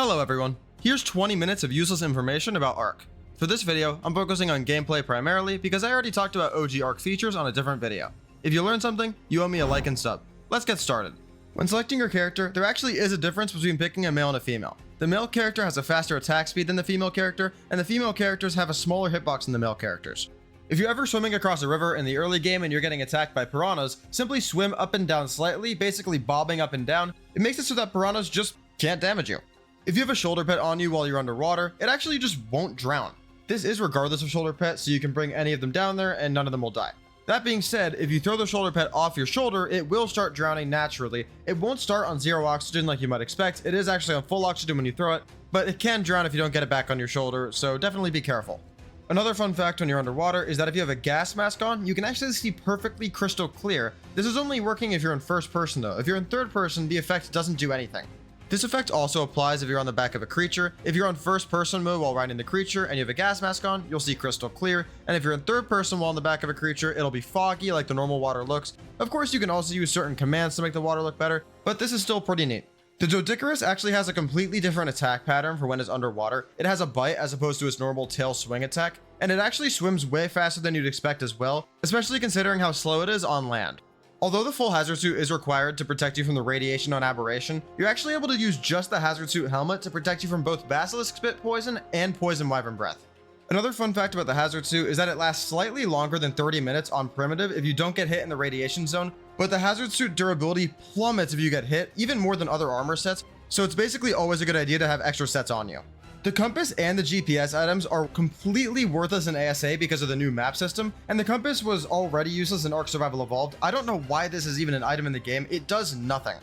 Hello everyone, here's 20 minutes of useless information about Ark. For this video, I'm focusing on gameplay primarily because I already talked about OG Ark features on a different video. If you learned something, you owe me a like and sub. Let's get started. When selecting your character, there actually is a difference between picking a male and a female. The male character has a faster attack speed than the female character, and the female characters have a smaller hitbox than the male characters. If you're ever swimming across a river in the early game and you're getting attacked by piranhas, simply swim up and down slightly, basically bobbing up and down. It makes it so that piranhas just can't damage you. If you have a shoulder pet on you while you're underwater, it actually just won't drown. This is regardless of shoulder pet, so you can bring any of them down there and none of them will die. That being said, if you throw the shoulder pet off your shoulder, it will start drowning naturally. It won't start on 0 oxygen like you might expect. It is actually on full oxygen when you throw it, but it can drown if you don't get it back on your shoulder, so definitely be careful. Another fun fact when you're underwater is that if you have a gas mask on, you can actually see perfectly crystal clear. This is only working if you're in first person though. If you're in third person, the effect doesn't do anything. This effect also applies if you're on the back of a creature. If you're on first person mode while riding the creature and you have a gas mask on, you'll see crystal clear. And if you're in third person while on the back of a creature, it'll be foggy like the normal water looks. Of course, you can also use certain commands to make the water look better, but this is still pretty neat. The Doedicurus actually has a completely different attack pattern for when it's underwater. It has a bite as opposed to its normal tail swing attack, and it actually swims way faster than you'd expect as well, especially considering how slow it is on land. Although the full hazard suit is required to protect you from the radiation on aberration, you're actually able to use just the hazard suit helmet to protect you from both basilisk spit poison and poison wyvern breath. Another fun fact about the hazard suit is that it lasts slightly longer than 30 minutes on primitive if you don't get hit in the radiation zone, but the hazard suit durability plummets if you get hit, even more than other armor sets, so it's basically always a good idea to have extra sets on you. The compass and the GPS items are completely worthless in ASA because of the new map system, and the compass was already useless in Ark Survival Evolved. I don't know why this is even an item in the game. It does nothing.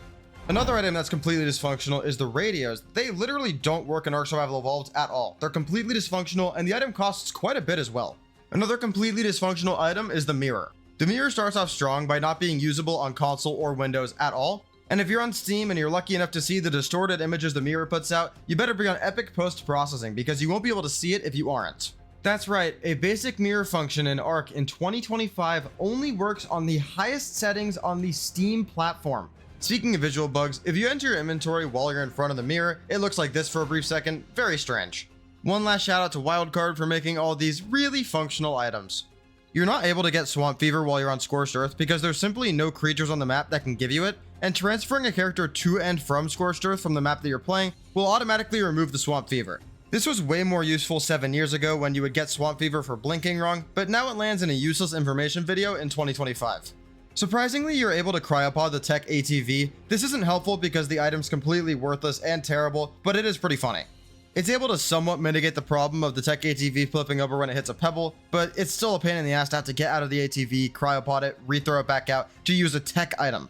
Another item that's completely dysfunctional is the radios. They literally don't work in Ark Survival Evolved at all. They're completely dysfunctional, and the item costs quite a bit as well. Another completely dysfunctional item is the mirror. The mirror starts off strong by not being usable on console or Windows at all. And if you're on Steam and you're lucky enough to see the distorted images the mirror puts out, you better be on epic post-processing because you won't be able to see it if you aren't. That's right, a basic mirror function in Ark in 2025 only works on the highest settings on the Steam platform. Speaking of visual bugs, if you enter your inventory while you're in front of the mirror, it looks like this for a brief second. Very strange. One last shout out to Wildcard for making all these really functional items. You're not able to get Swamp Fever while you're on Scorched Earth because there's simply no creatures on the map that can give you it, and transferring a character to and from Scorched Earth from the map that you're playing will automatically remove the Swamp Fever. This was way more useful 7 years ago when you would get Swamp Fever for blinking wrong, but now it lands in a useless information video in 2025. Surprisingly, you're able to cryopod the tech ATV. This isn't helpful because the item's completely worthless and terrible, but it is pretty funny. It's able to somewhat mitigate the problem of the tech ATV flipping over when it hits a pebble, but it's still a pain in the ass to have to get out of the ATV, cryopod it, rethrow it back out to use a tech item.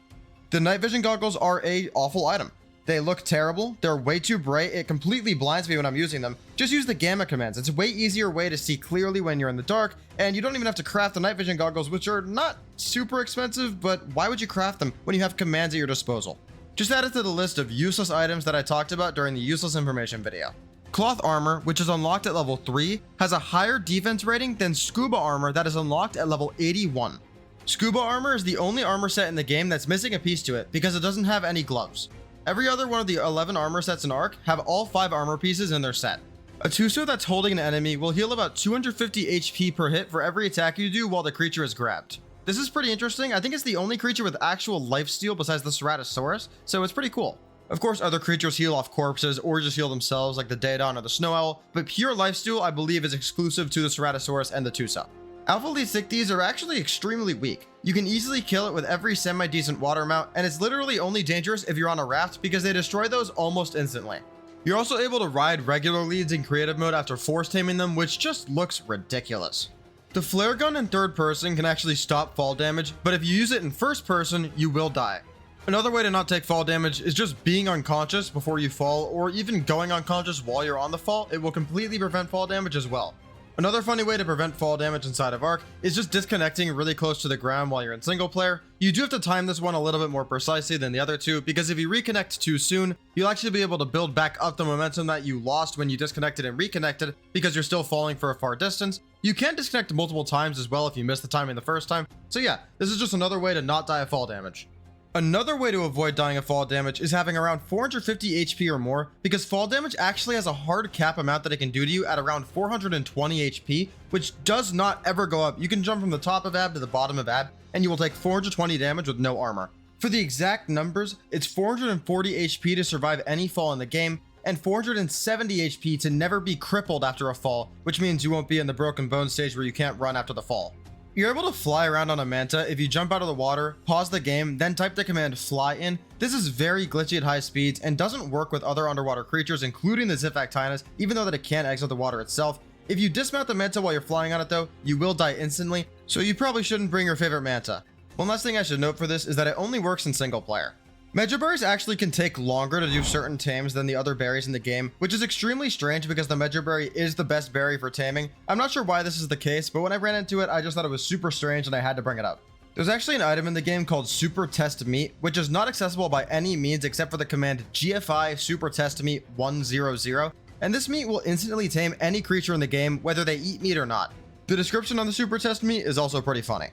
The night vision goggles are an awful item. They look terrible, they're way too bright, it completely blinds me when I'm using them. Just use the gamma commands. It's a way easier way to see clearly when you're in the dark, and you don't even have to craft the night vision goggles, which are not super expensive, but why would you craft them when you have commands at your disposal? Just add it to the list of useless items that I talked about during the useless information video. Cloth armor, which is unlocked at level 3, has a higher defense rating than scuba armor that is unlocked at level 81. Scuba armor is the only armor set in the game that's missing a piece to it because it doesn't have any gloves. Every other one of the 11 armor sets in Ark have all 5 armor pieces in their set. A Tuso that's holding an enemy will heal about 250 HP per hit for every attack you do while the creature is grabbed. This is pretty interesting. I think it's the only creature with actual lifesteal besides the Ceratosaurus, so it's pretty cool. Of course, other creatures heal off corpses or just heal themselves like the Daedon or the Snow Owl, but pure lifesteal I believe is exclusive to the Ceratosaurus and the Tuso. Alpha Elite Sichthys are actually extremely weak. You can easily kill it with every semi-decent water mount, and it's literally only dangerous if you're on a raft because they destroy those almost instantly. You're also able to ride regular leads in creative mode after force taming them, which just looks ridiculous. The flare gun in third person can actually stop fall damage, but if you use it in first person, you will die. Another way to not take fall damage is just being unconscious before you fall, or even going unconscious while you're on the fall. It will completely prevent fall damage as well. Another funny way to prevent fall damage inside of Ark is just disconnecting really close to the ground while you're in single player. You do have to time this one a little bit more precisely than the other two, because if you reconnect too soon, you'll actually be able to build back up the momentum that you lost when you disconnected and reconnected because you're still falling for a far distance. You can disconnect multiple times as well if you missed the timing the first time. So yeah, this is just another way to not die of fall damage. Another way to avoid dying of fall damage is having around 450 HP or more, because fall damage actually has a hard cap amount that it can do to you at around 420 HP, which does not ever go up. You can jump from the top of Ab to the bottom of Ab, and you will take 420 damage with no armor. For the exact numbers, it's 440 HP to survive any fall in the game, and 470 HP to never be crippled after a fall, which means you won't be in the broken bone stage where you can't run after the fall. You're able to fly around on a manta if you jump out of the water, pause the game, then type the command fly in. This is very glitchy at high speeds and doesn't work with other underwater creatures, including the Zifactinus, even though that it can exit the water itself. If you dismount the manta while you're flying on it though, you will die instantly, so you probably shouldn't bring your favorite manta. One last thing I should note for this is that it only works in single player. Mejoberries actually can take longer to do certain tames than the other berries in the game, which is extremely strange because the Mejoberry is the best berry for taming. I'm not sure why this is the case, but when I ran into it, I just thought it was super strange and I had to bring it up. There's actually an item in the game called Super Test Meat, which is not accessible by any means except for the command GFI Super Test Meat 100, and this meat will instantly tame any creature in the game, whether they eat meat or not. The description on the Super Test Meat is also pretty funny.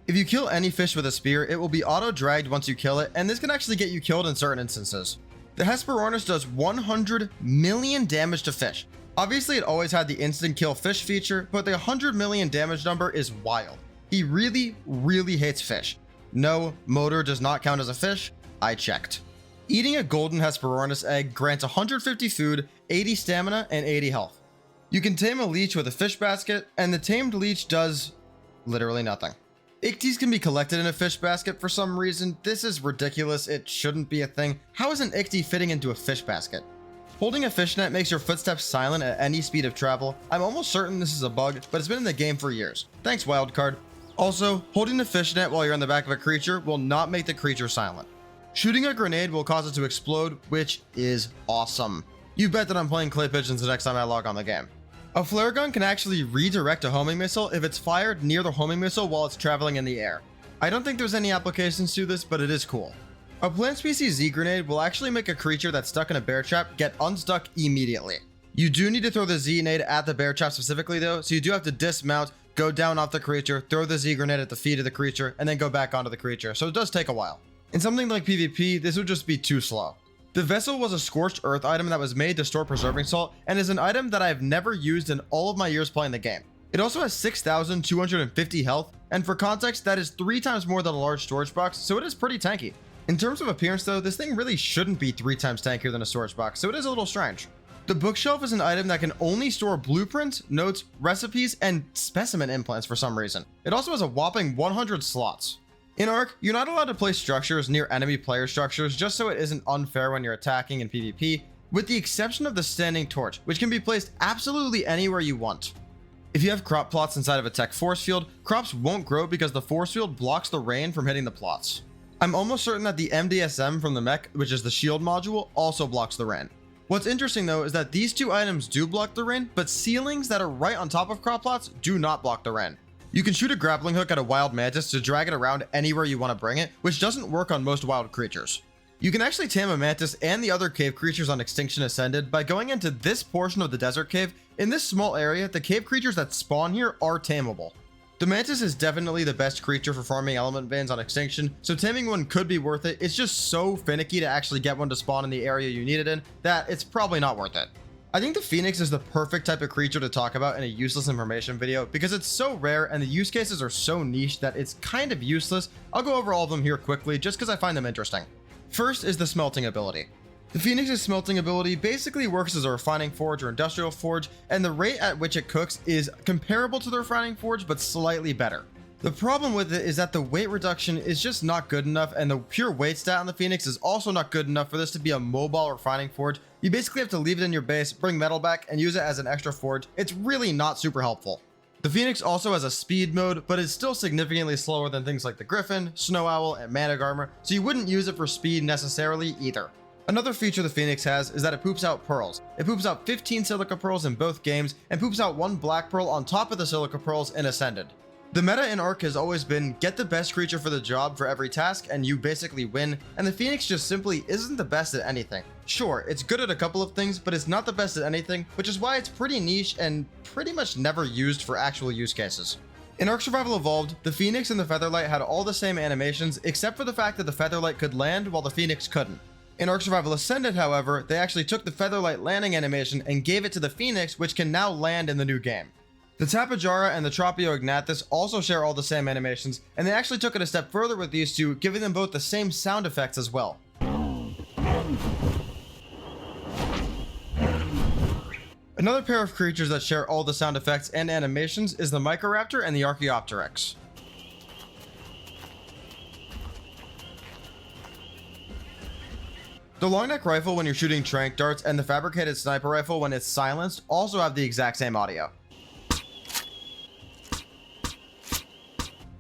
If you kill any fish with a spear, it will be auto-dragged once you kill it, and this can actually get you killed in certain instances. The Hesperornis does 100 million damage to fish. Obviously, it always had the instant kill fish feature, but the 100 million damage number is wild. He really, really hates fish. No, motor does not count as a fish. I checked. Eating a golden Hesperornis egg grants 150 food, 80 stamina, and 80 health. You can tame a leech with a fish basket, and the tamed leech does literally nothing. Icties can be collected in a fish basket for some reason. This is ridiculous. It shouldn't be a thing. How is an Ictie fitting into a fish basket? Holding a fishnet makes your footsteps silent at any speed of travel. I'm almost certain this is a bug, but it's been in the game for years. Thanks, wildcard. Also, holding the fishnet while you're on the back of a creature will not make the creature silent. Shooting a grenade will cause it to explode, which is awesome. You bet that I'm playing clay pigeons the next time I log on the game. A flare gun can actually redirect a homing missile if it's fired near the homing missile while it's traveling in the air. I don't think there's any applications to this, but it is cool. A plant species Z grenade will actually make a creature that's stuck in a bear trap get unstuck immediately. You do need to throw the Z nade at the bear trap specifically though, so you do have to dismount, go down off the creature, throw the Z grenade at the feet of the creature, and then go back onto the creature, so it does take a while. In something like PvP, this would just be too slow. The vessel was a scorched earth item that was made to store preserving salt and is an item that I have never used in all of my years playing the game. It also has 6,250 health, and for context, that is 3 times more than a large storage box, so it is pretty tanky. In terms of appearance though, this thing really shouldn't be 3 times tankier than a storage box, so it is a little strange. The bookshelf is an item that can only store blueprints, notes, recipes, and specimen implants for some reason. It also has a whopping 100 slots. In Ark, you're not allowed to place structures near enemy player structures just so it isn't unfair when you're attacking in PvP, with the exception of the standing torch, which can be placed absolutely anywhere you want. If you have crop plots inside of a tech force field, crops won't grow because the force field blocks the rain from hitting the plots. I'm almost certain that the MDSM from the mech, which is the shield module, also blocks the rain. What's interesting though is that these two items do block the rain, but ceilings that are right on top of crop plots do not block the rain. You can shoot a grappling hook at a wild mantis to drag it around anywhere you want to bring it, which doesn't work on most wild creatures. You can actually tame a mantis and the other cave creatures on Extinction Ascended by going into this portion of the desert cave. In this small area, the cave creatures that spawn here are tameable. The mantis is definitely the best creature for farming element veins on Extinction, so taming one could be worth it. It's just so finicky to actually get one to spawn in the area you need it in that it's probably not worth it. I think the Phoenix is the perfect type of creature to talk about in a useless information video because it's so rare and the use cases are so niche that it's kind of useless. I'll go over all of them here quickly just because I find them interesting. First is the smelting ability. The Phoenix's smelting ability basically works as a refining forge or industrial forge, and the rate at which it cooks is comparable to the refining forge but slightly better. The problem with it is that the weight reduction is just not good enough, and the pure weight stat on the Phoenix is also not good enough for this to be a mobile refining forge. You basically have to leave it in your base, bring metal back, and use it as an extra forge. It's really not super helpful. The Phoenix also has a speed mode, but is still significantly slower than things like the Griffin, Snow Owl, and Manic Armor, so you wouldn't use it for speed necessarily either. Another feature the Phoenix has is that it poops out pearls. It poops out 15 silica pearls in both games, and poops out 1 black pearl on top of the silica pearls in Ascended. The meta in Ark has always been get the best creature for the job for every task and you basically win, and the Phoenix just simply isn't the best at anything. Sure, it's good at a couple of things, but it's not the best at anything, which is why it's pretty niche and pretty much never used for actual use cases. In Ark Survival Evolved, the Phoenix and the Featherlight had all the same animations except for the fact that the Featherlight could land while the Phoenix couldn't. In Ark Survival Ascended, however, they actually took the Featherlight landing animation and gave it to the Phoenix, which can now land in the new game. The Tapejara and the Tropio Ignatus also share all the same animations, and they actually took it a step further with these two, giving them both the same sound effects as well. Another pair of creatures that share all the sound effects and animations is the Microraptor and the Archaeopteryx. The long neck rifle when you're shooting tranq darts and the fabricated sniper rifle when it's silenced also have the exact same audio.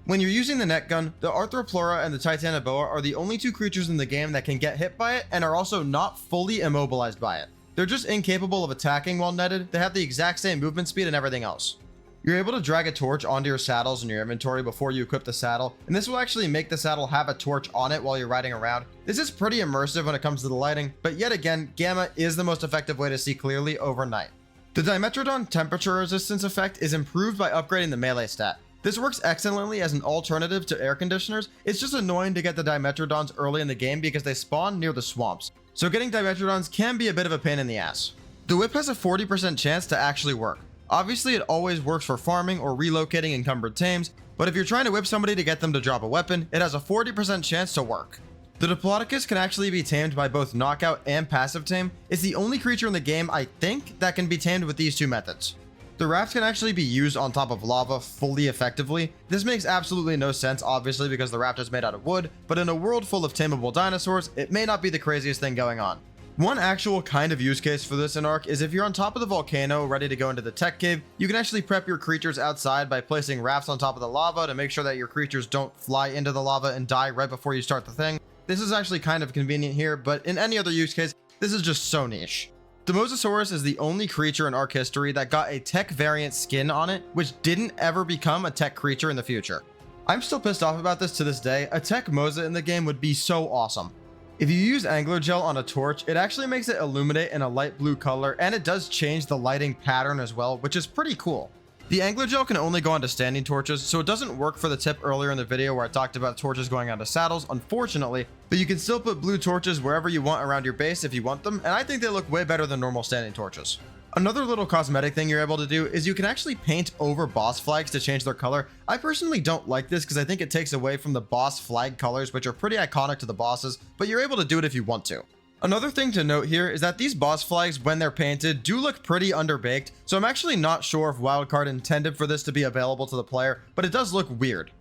When you're using the net gun, the Arthroplura and the Titanoboa are the only two creatures in the game that can get hit by it and are also not fully immobilized by it. They're just incapable of attacking while netted. They have the exact same movement speed and everything else. You're able to drag a torch onto your saddles in your inventory before you equip the saddle, and this will actually make the saddle have a torch on it while you're riding around. This is pretty immersive when it comes to the lighting, but yet again, gamma is the most effective way to see clearly overnight. The Dimetrodon temperature resistance effect is improved by upgrading the melee stat. This works excellently as an alternative to air conditioners. It's just annoying to get the Dimetrodons early in the game because they spawn near the swamps, so getting Dimetrodons can be a bit of a pain in the ass. The whip has a 40% chance to actually work. Obviously, it always works for farming or relocating encumbered tames, but if you're trying to whip somebody to get them to drop a weapon, it has a 40% chance to work. The Diplodocus can actually be tamed by both knockout and passive tame. It's the only creature in the game, I think, that can be tamed with these two methods. The raft can actually be used on top of lava fully effectively. This makes absolutely no sense, obviously, because the raft is made out of wood, but in a world full of tameable dinosaurs, it may not be the craziest thing going on. One actual kind of use case for this in Ark is if you're on top of the volcano ready to go into the tech cave, you can actually prep your creatures outside by placing rafts on top of the lava to make sure that your creatures don't fly into the lava and die right before you start the thing. This is actually kind of convenient here, but in any other use case, this is just so niche. The Mosasaurus is the only creature in Ark history that got a tech variant skin on it, which didn't ever become a tech creature in the future. I'm still pissed off about this to this day. A tech Mosa in the game would be so awesome. If you use angler gel on a torch, it actually makes it illuminate in a light blue color, and it does change the lighting pattern as well, which is pretty cool. The angler gel can only go onto standing torches, so it doesn't work for the tip earlier in the video where I talked about torches going onto saddles, unfortunately, but you can still put blue torches wherever you want around your base if you want them, and I think they look way better than normal standing torches. Another little cosmetic thing you're able to do is you can actually paint over boss flags to change their color. I personally don't like this because I think it takes away from the boss flag colors, which are pretty iconic to the bosses, but you're able to do it if you want to. Another thing to note here is that these boss flags, when they're painted, do look pretty underbaked, so I'm actually not sure if Wildcard intended for this to be available to the player, but it does look weird.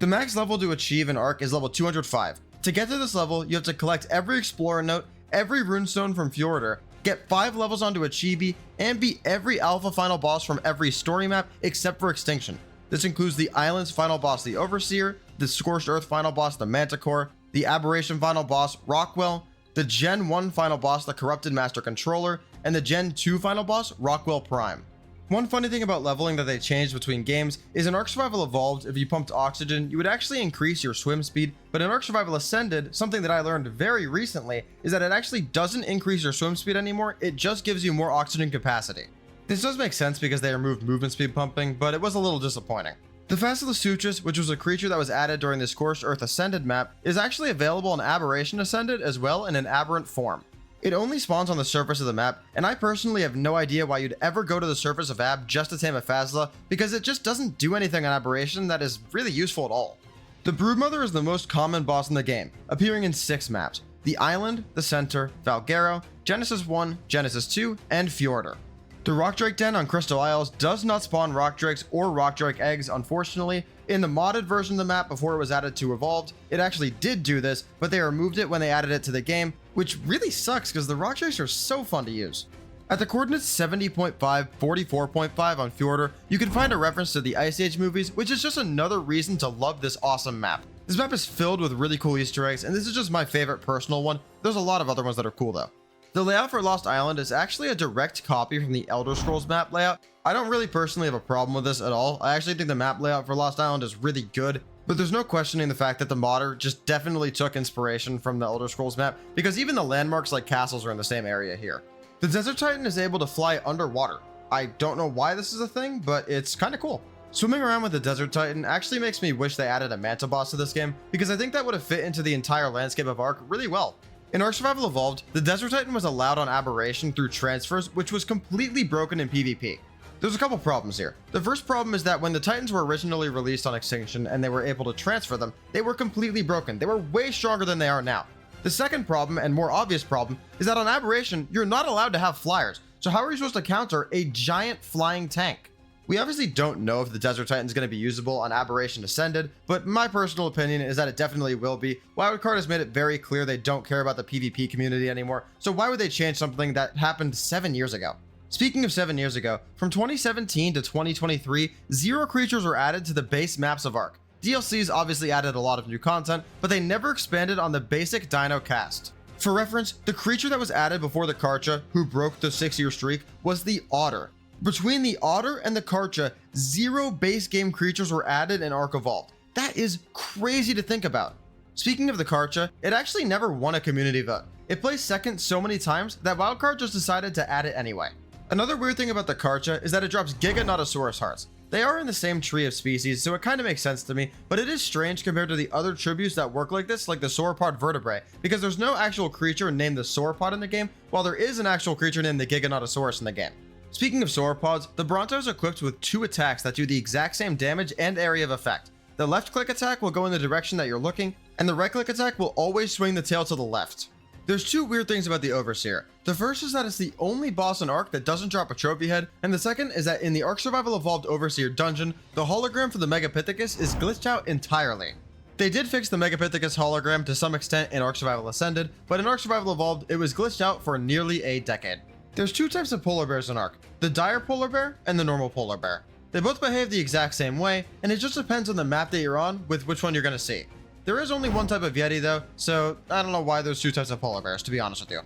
The max level to achieve in Ark is level 205. To get to this level, you have to collect every Explorer note, every runestone from Fjordur, get 5 levels onto a Chibi, and beat every alpha final boss from every story map except for Extinction. This includes the Island's final boss, the Overseer, the Scorched Earth final boss, the Manticore, the Aberration final boss, Rockwell, the Gen 1 final boss, the Corrupted Master Controller, and the Gen 2 final boss, Rockwell Prime. One funny thing about leveling that they changed between games is in Ark Survival Evolved, if you pumped oxygen, you would actually increase your swim speed, but in Ark Survival Ascended, something that I learned very recently is that it actually doesn't increase your swim speed anymore, it just gives you more oxygen capacity. This does make sense because they removed movement speed pumping, but it was a little disappointing. The Facilisutris, which was a creature that was added during the Scorched Earth Ascended map, is actually available in Aberration Ascended as well in an aberrant form. It only spawns on the surface of the map, and I personally have no idea why you'd ever go to the surface of Ab just to tame a Fasila, because it just doesn't do anything on Aberration that is really useful at all. The Broodmother is the most common boss in the game, appearing in 6 maps: the Island, the Center, Valguero, Genesis 1, Genesis 2, and Fjordur. The Rock Drake Den on Crystal Isles does not spawn Rock Drakes or Rock Drake eggs, unfortunately. In the modded version of the map before it was added to Evolved, it actually did do this, but they removed it when they added it to the game, which really sucks because the Rock Drakes are so fun to use. At the coordinates 70.5, 44.5 on Fjordur, you can find a reference to the Ice Age movies, which is just another reason to love this awesome map. This map is filled with really cool Easter eggs, and this is just my favorite personal one. There's a lot of other ones that are cool though. The layout for Lost Island is actually a direct copy from the Elder Scrolls map layout. I don't really personally have a problem with this at all. I actually think the map layout for Lost Island is really good, but there's no questioning the fact that the modder just definitely took inspiration from the Elder Scrolls map, because even the landmarks like castles are in the same area here. The Desert Titan is able to fly underwater. I don't know why this is a thing, but it's kind of cool. Swimming around with the Desert Titan actually makes me wish they added a Manta boss to this game, because I think that would have fit into the entire landscape of Ark really well. In Ark Survival Evolved, the Desert Titan was allowed on aberration through transfers, which was completely broken in PvP. There's a couple problems here. The first problem is that when the Titans were originally released on Extinction and they were able to transfer them, they were completely broken. They were way stronger than they are now. The second problem, and more obvious problem, is that on aberration, you're not allowed to have flyers. So how are you supposed to counter a giant flying tank? We obviously don't know if the Desert Titan is going to be usable on Aberration Ascended, but my personal opinion is that it definitely will be. Wildcard has made it very clear they don't care about the PvP community anymore, so why would they change something that happened 7 years ago? Speaking of 7 years ago, from 2017 to 2023, 0 creatures were added to the base maps of Ark. DLCs obviously added a lot of new content, but they never expanded on the basic dino cast. For reference, the creature that was added before the Karcha, who broke the 6-year streak, was the Otter. Between the Otter and the Karcha, 0 base game creatures were added in Ark Evolved. That is crazy to think about. Speaking of the Karcha, it actually never won a community vote. It placed second so many times that Wildcard just decided to add it anyway. Another weird thing about the Karcha is that it drops Giganotosaurus hearts. They are in the same tree of species, so it kind of makes sense to me, but it is strange compared to the other tributes that work like this, like the sauropod vertebrae, because there's no actual creature named the sauropod in the game, while there is an actual creature named the Giganotosaurus in the game. Speaking of sauropods, the Bronto is equipped with 2 attacks that do the exact same damage and area of effect. The left click attack will go in the direction that you're looking, and the right click attack will always swing the tail to the left. There's 2 weird things about the Overseer. The first is that it's the only boss in Ark that doesn't drop a trophy head, and the second is that in the Ark Survival Evolved Overseer dungeon, the hologram for the Megapithecus is glitched out entirely. They did fix the Megapithecus hologram to some extent in Ark Survival Ascended, but in Ark Survival Evolved, it was glitched out for nearly a decade. There's 2 types of polar bears in Ark, the dire polar bear and the normal polar bear. They both behave the exact same way, and it just depends on the map that you're on with which one you're going to see. There is only one type of Yeti though, so I don't know why there's 2 types of polar bears, to be honest with you.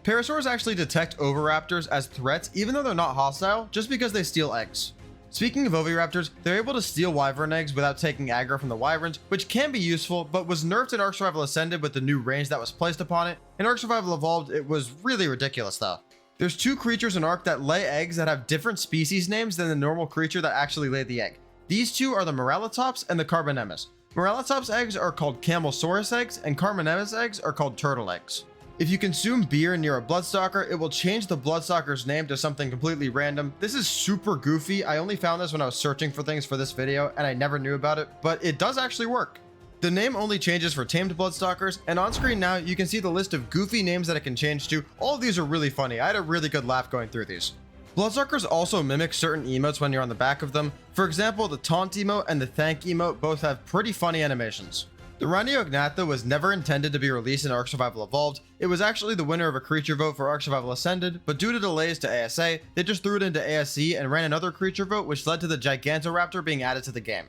Parasaurs actually detect oviraptors as threats even though they're not hostile, just because they steal eggs. Speaking of oviraptors, they're able to steal wyvern eggs without taking aggro from the wyverns, which can be useful, but was nerfed in Ark Survival Ascended with the new range that was placed upon it. In Ark Survival Evolved, it was really ridiculous though. There's 2 creatures in Ark that lay eggs that have different species names than the normal creature that actually laid the egg. These 2 are the Morellatops and the Carbonemus. Morellatops eggs are called Camelsaurus eggs, and Carbonemus eggs are called turtle eggs. If you consume beer near a Bloodstalker, it will change the Bloodstalker's name to something completely random. This is super goofy. I only found this when I was searching for things for this video, and I never knew about it, but it does actually work. The name only changes for tamed Bloodstalkers, and on screen now you can see the list of goofy names that it can change to. All of these are really funny. I had a really good laugh going through these. Bloodstalkers also mimic certain emotes when you're on the back of them. For example, the taunt emote and the thank emote both have pretty funny animations. The Rhyniognatha was never intended to be released in Ark Survival Evolved. It was actually the winner of a creature vote for Ark Survival Ascended, but due to delays to ASA, they just threw it into ASE and ran another creature vote, which led to the Gigantoraptor being added to the game.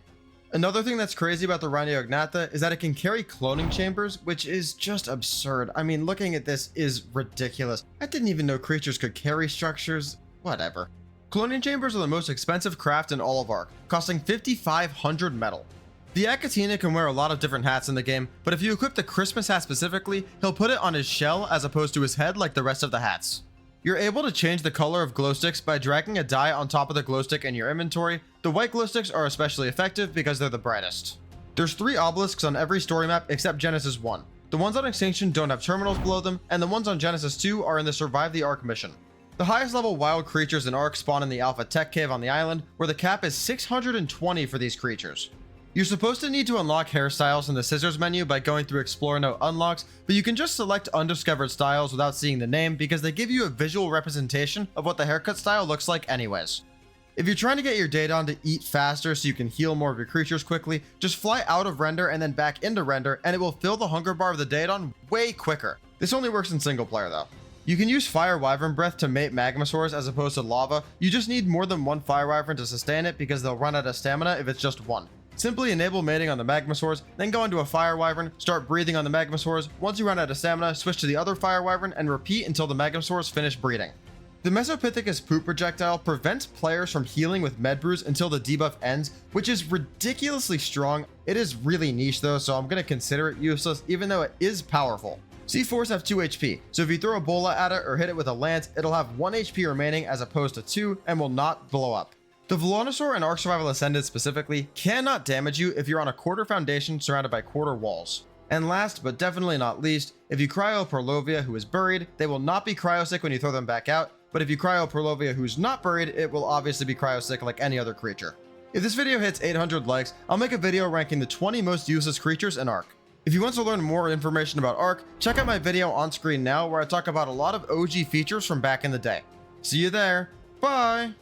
Another thing that's crazy about the Rhyniognatha is that it can carry cloning chambers, which is just absurd. I mean, looking at this is ridiculous. I didn't even know creatures could carry structures. Whatever. Cloning chambers are the most expensive craft in all of Ark, costing 5,500 metal. The Akatina can wear a lot of different hats in the game, but if you equip the Christmas hat specifically, he'll put it on his shell as opposed to his head like the rest of the hats. You're able to change the color of glow sticks by dragging a die on top of the glow stick in your inventory. The white glow sticks are especially effective because they're the brightest. There's 3 obelisks on every story map except Genesis 1. The ones on Extinction don't have terminals below them, and the ones on Genesis 2 are in the Survive the Ark mission. The highest level wild creatures in Ark spawn in the Alpha Tech Cave on the island, where the cap is 620 for these creatures. You're supposed to need to unlock hairstyles in the scissors menu by going through Explore No Unlocks, but you can just select undiscovered styles without seeing the name because they give you a visual representation of what the haircut style looks like anyways. If you're trying to get your Daedon to eat faster so you can heal more of your creatures quickly, just fly out of render and then back into render and it will fill the hunger bar of the Daedon way quicker. This only works in single player though. You can use Fire Wyvern Breath to mate Magmasaurs as opposed to Lava. You just need more than 1 Fire Wyvern to sustain it because they'll run out of stamina if it's just 1. Simply enable mating on the Magmasaurs, then go into a Fire Wyvern, start breathing on the Magmasaurs. Once you run out of stamina, switch to the other Fire Wyvern and repeat until the Magmasaurs finish breeding. The Mesopithecus poop projectile prevents players from healing with med brews until the debuff ends, which is ridiculously strong. It is really niche though, so I'm going to consider it useless even though it is powerful. C4s have 2 HP, so if you throw a bola at it or hit it with a lance, it'll have 1 HP remaining as opposed to 2 and will not blow up. The Velonosaur and Ark Survival Ascended specifically cannot damage you if you're on a quarter foundation surrounded by quarter walls. And last but definitely not least, if you cryo Purlovia who is buried, they will not be cryosick when you throw them back out, but if you cryo Purlovia who's not buried, it will obviously be cryosick like any other creature. If this video hits 800 likes, I'll make a video ranking the 20 most useless creatures in Ark. If you want to learn more information about Ark, check out my video on screen now where I talk about a lot of OG features from back in the day. See you there, bye!